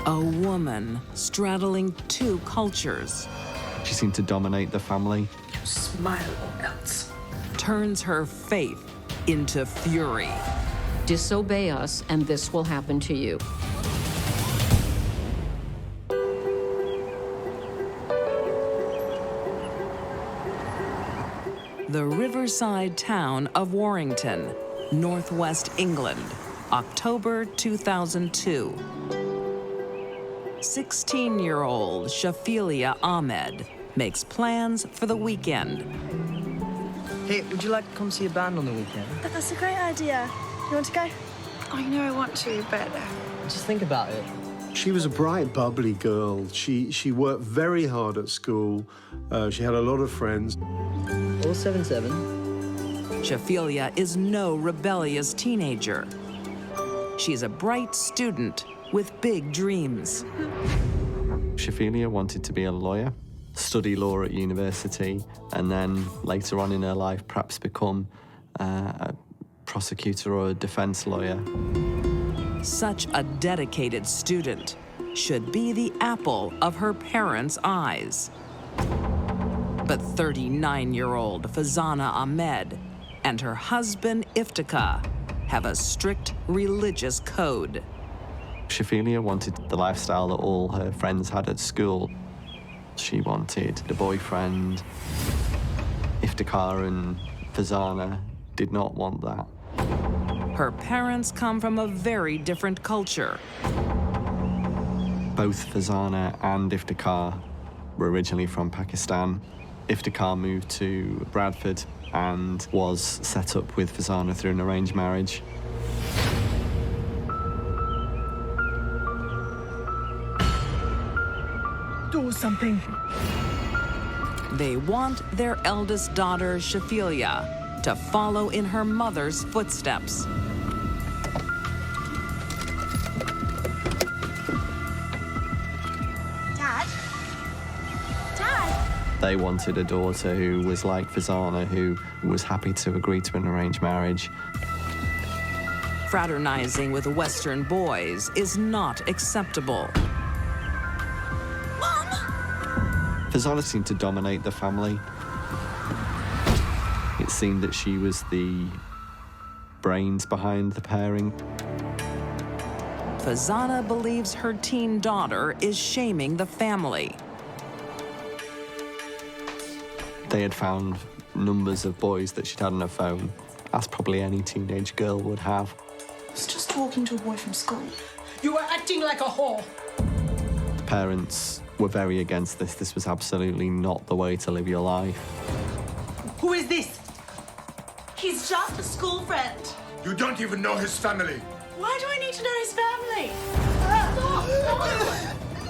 A woman straddling two cultures. She seemed to dominate the family. Smile or else. Turns her faith into fury. Disobey us, and this will happen to you. The riverside town of Warrington, northwest England, October 2002. 16-year-old Shafilea Ahmed makes plans for the weekend. Hey, would you like to come see a band on the weekend? That's a great idea. You want to go? I know I want to, but Just think about it. She was a bright, bubbly girl. She worked very hard at school. She had a lot of friends. 077. Shafilea is no rebellious teenager. She's a bright student with big dreams. Shafilea wanted to be a lawyer, study law at university, and then later on in her life perhaps become a prosecutor or a defense lawyer. Such a dedicated student should be the apple of her parents' eyes. But 39-year-old Fazana Ahmed and her husband Iftikhar have a strict religious code. Shafilea wanted the lifestyle that all her friends had at school. She wanted a boyfriend. Iftikhar and Fazana did not want that. Her parents come from a very different culture. Both Fazana and Iftikhar were originally from Pakistan. Iftikhar moved to Bradford and was set up with Fazana through an arranged marriage. do something. They want their eldest daughter, Shafilea, to follow in her mother's footsteps. Dad? Dad? They wanted a daughter who was like Fazana, who was happy to agree to an arranged marriage. Fraternizing with Western boys is not acceptable. Mom! Fazana seemed to dominate the family. It seemed that she was the brains behind the pairing. Fazana believes her teen daughter is shaming the family. They had found numbers of boys that she'd had on her phone, as probably any teenage girl would have. I was just talking to a boy from school. You were acting like a whore. The parents were very against this. This was absolutely not the way to live your life. Who is this? He's just a school friend. You don't even know his family. Why do I need to know his family?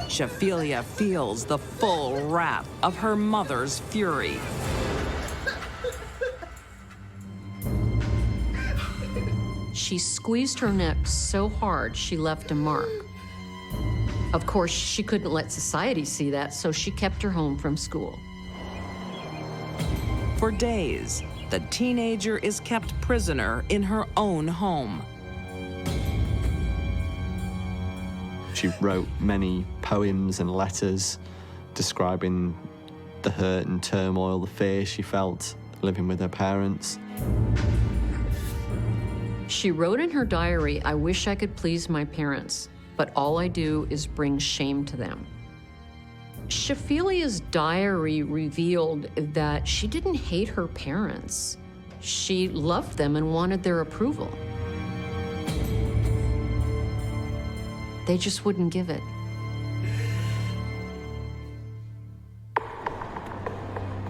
Shafilea feels the full wrath of her mother's fury. She squeezed her neck so hard she left a mark. Of course, she couldn't let society see that, so she kept her home from school. For days, the teenager is kept prisoner in her own home. She wrote many poems and letters describing the hurt and turmoil, the fear she felt living with her parents. She wrote in her diary, "I wish I could please my parents, but all I do is bring shame to them." Shafilea's diary revealed that she didn't hate her parents. She loved them and wanted their approval. They just wouldn't give it.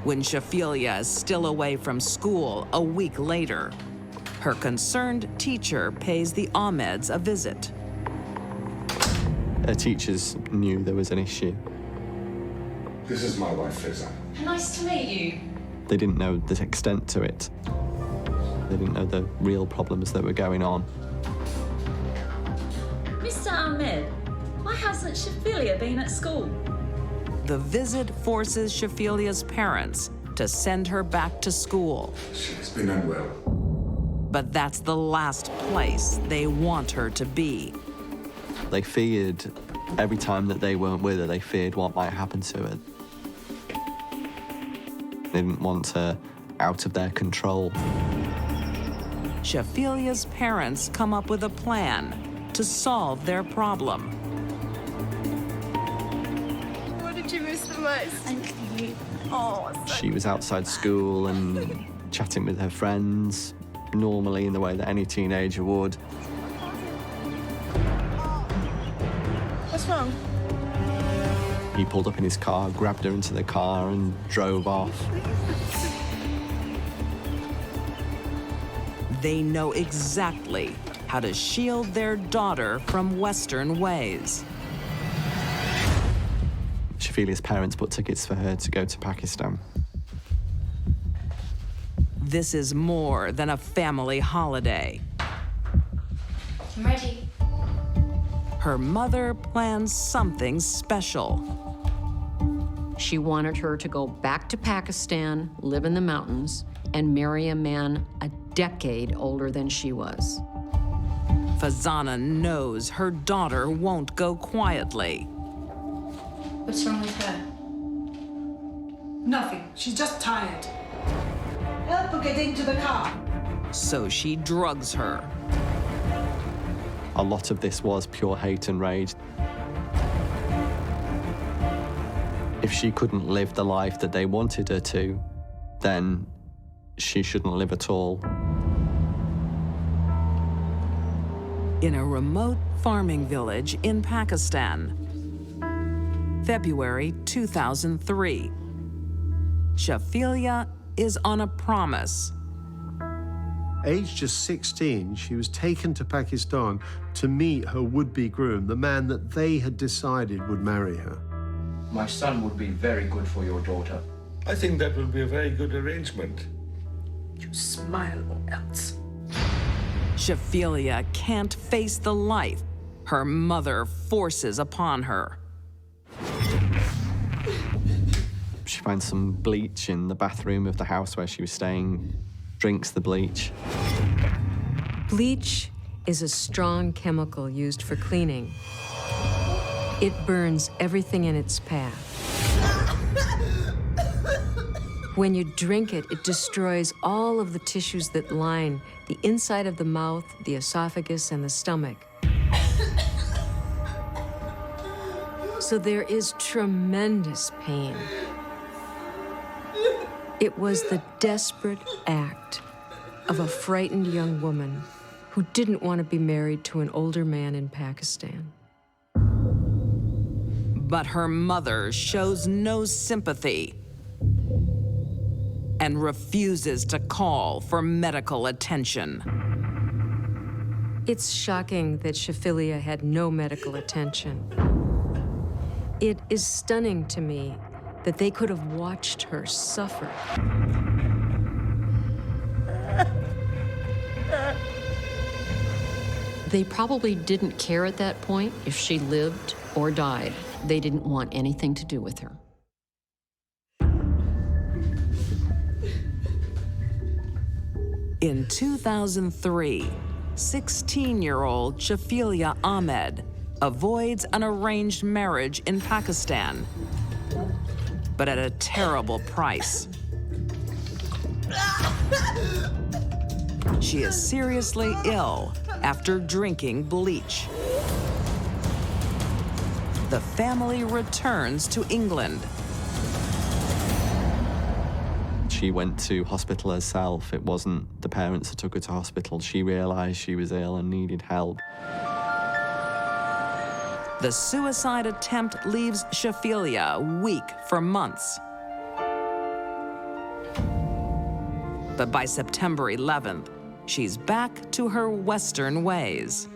When Shafilea is still away from school a week later, her concerned teacher pays the Ahmeds a visit. Her teachers knew there was an issue. This is my wife, Fazana. Nice to meet you. They didn't know the extent to it. They didn't know the real problems that were going on. Mr. Ahmed, why hasn't Shafilea been at school? The visit forces Shafilea's parents to send her back to school. She has been unwell. But that's the last place they want her to be. They feared Every time that they weren't with her, they feared what might happen to her. They didn't want her out of their control. Shafilia's parents come up with a plan to solve their problem. What did you miss the most? Oh, She was outside school and chatting with her friends, normally in the way that any teenager would. what's wrong? He pulled up in his car, grabbed her into the car and drove off. They know exactly how to shield their daughter from Western ways. Shafilia's parents bought tickets for her to go to Pakistan. This is more than a family holiday. I'm ready. Her mother plans something special. She wanted her to go back to Pakistan, live in the mountains, and marry a man a decade older than she was. Fazana knows her daughter won't go quietly. What's wrong with her? Nothing. She's just tired. Help her get into the car. So she drugs her. A lot of this was pure hate and rage. If she couldn't live the life that they wanted her to, then she shouldn't live at all. In a remote farming village in Pakistan, February 2003. Shafiliya is on a promise. Aged just 16, she was taken to Pakistan to meet her would-be groom, the man that they had decided would marry her. My son would be very good for your daughter. I think that will be a very good arrangement. You smile or else. Shafiliya can't face the life her mother forces upon her. She finds some bleach in the bathroom of the house where she was staying, drinks the bleach. Bleach is a strong chemical used for cleaning. It burns everything in its path. When you drink it, it destroys all of the tissues that line the inside of the mouth, the esophagus, and the stomach. So there is tremendous pain. It was the desperate act of a frightened young woman who didn't want to be married to an older man in Pakistan. But her mother shows no sympathy and refuses to call for medical attention. It's shocking that Shafiliya had no medical attention. It is stunning to me that they could have watched her suffer. They probably didn't care at that point if she lived or died. They didn't want anything to do with her. In 2003, 16-year-old Shafilea Ahmed avoids an arranged marriage in Pakistan, but at a terrible price. She is seriously ill after drinking bleach. The family returns to England. She went to hospital herself. It wasn't the parents that took her to hospital. She realized she was ill and needed help. The suicide attempt leaves Shafilea weak for months. But by September 11th, she's back to her Western ways.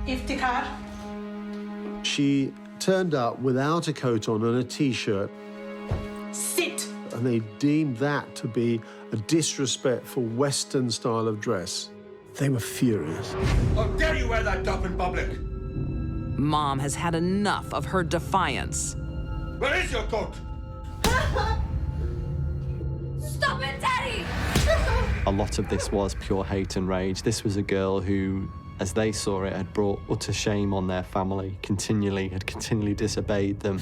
Iftikhar. She turned up without a coat on and a T-shirt, Sit. and they deemed that to be a disrespect for Western style of dress. They were furious. How dare you wear that top in public? Mom has had enough of her defiance. Where is your coat? Stop it, Daddy! A lot of this was pure hate and rage. This was a girl who as they saw it, had brought utter shame on their family, had continually disobeyed them.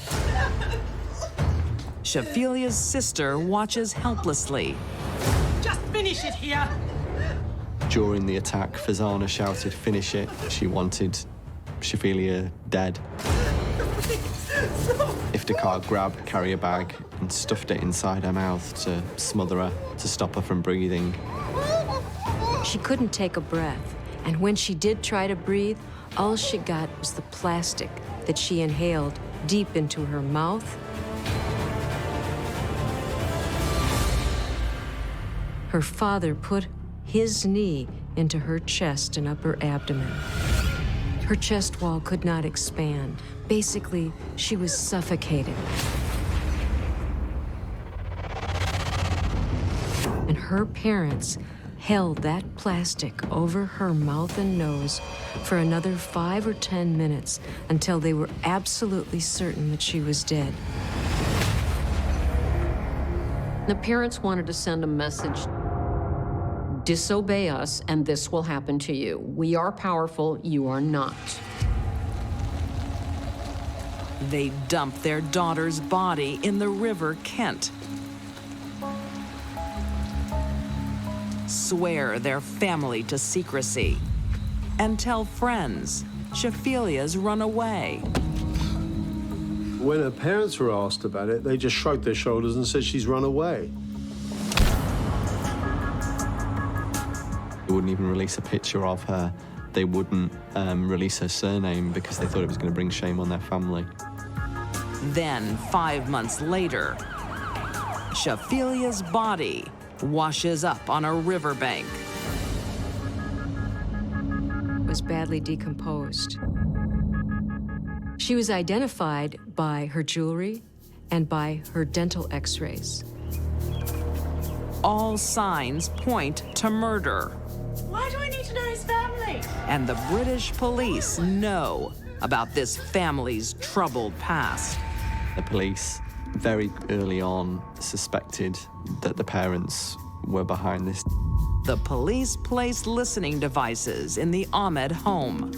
Shafilia's sister watches helplessly. Just finish it here. During the attack, Fazana shouted, "Finish it." She wanted Shafilea dead. Iftikhar grabbed a carrier bag and stuffed it inside her mouth to smother her, to stop her from breathing. She couldn't take a breath, and when she did try to breathe, all she got was the plastic that she inhaled deep into her mouth. Her father put his knee into her chest and upper abdomen. Her chest wall could not expand. Basically, she was suffocated. And her parents held that plastic over her mouth and nose for another 5 or 10 minutes until they were absolutely certain that she was dead. The parents wanted to send a message: disobey us and this will happen to you. We are powerful, you are not. They dumped their daughter's body in the River Kent. Swear their family to secrecy and tell friends Shafilia's run away. When her parents were asked about it, they just shrugged their shoulders and said she's run away. They wouldn't even release a picture of her. They wouldn't release her surname because they thought it was going to bring shame on their family. Then, 5 months later, Shafilia's body washes up on a riverbank. Was badly decomposed. She was identified by her jewelry and by her dental x-rays. All signs point to murder. Why do I need to know his family? And the British police know about this family's troubled past. The police, very early on, suspected that the parents were behind this. The police placed listening devices in the Ahmed home,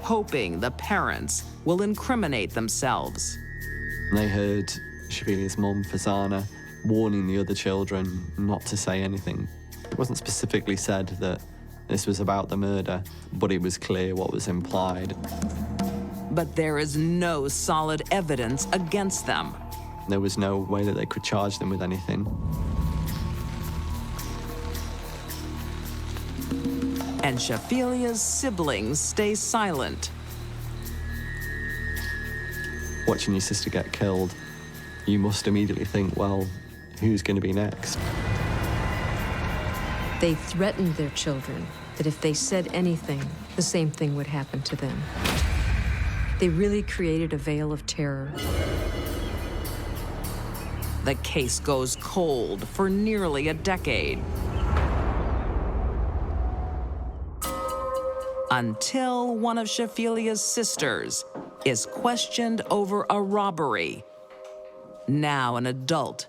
hoping the parents will incriminate themselves. They heard Shafilia's mum, Fazana, warning the other children not to say anything. It wasn't specifically said that this was about the murder, but it was clear what was implied. But there is no solid evidence against them. There was no way that they could charge them with anything. And Shafilia's siblings stay silent. Watching your sister get killed, you must immediately think, well, who's going to be next? They threatened their children that if they said anything, the same thing would happen to them. They really created a veil of terror. The case goes cold for nearly a decade. Until one of Shafilia's sisters is questioned over a robbery. Now an adult,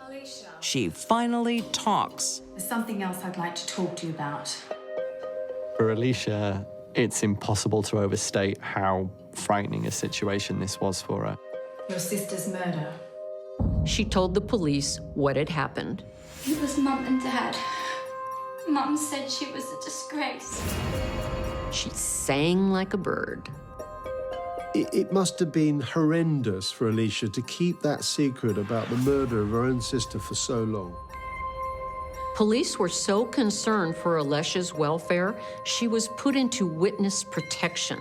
she finally talks. There's something else I'd like to talk to you about. For Alicia, it's impossible to overstate how frightening a situation this was for her. Your sister's murder. She told the police what had happened. It was Mum and Dad. Mum said she was a disgrace. She sang like a bird. It must have been horrendous for Alicia to keep that secret about the murder of her own sister for so long. Police were so concerned for Alicia's welfare, she was put into witness protection.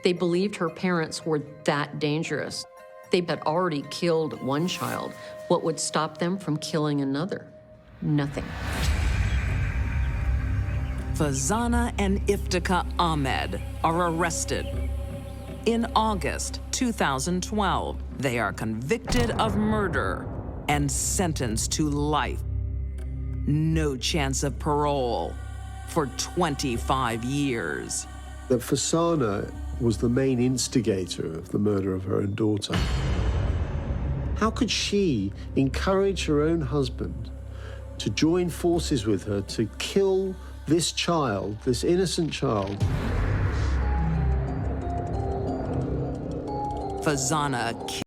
They believed her parents were that dangerous. They had already killed one child. What would stop them from killing another? Nothing. Fazana and Iftikhar Ahmed are arrested. In August 2012, they are convicted of murder and sentenced to life. No chance of parole for 25 years. That Fazana was the main instigator of the murder of her own daughter. How could she encourage her own husband to join forces with her to kill this child, this innocent child? Fazana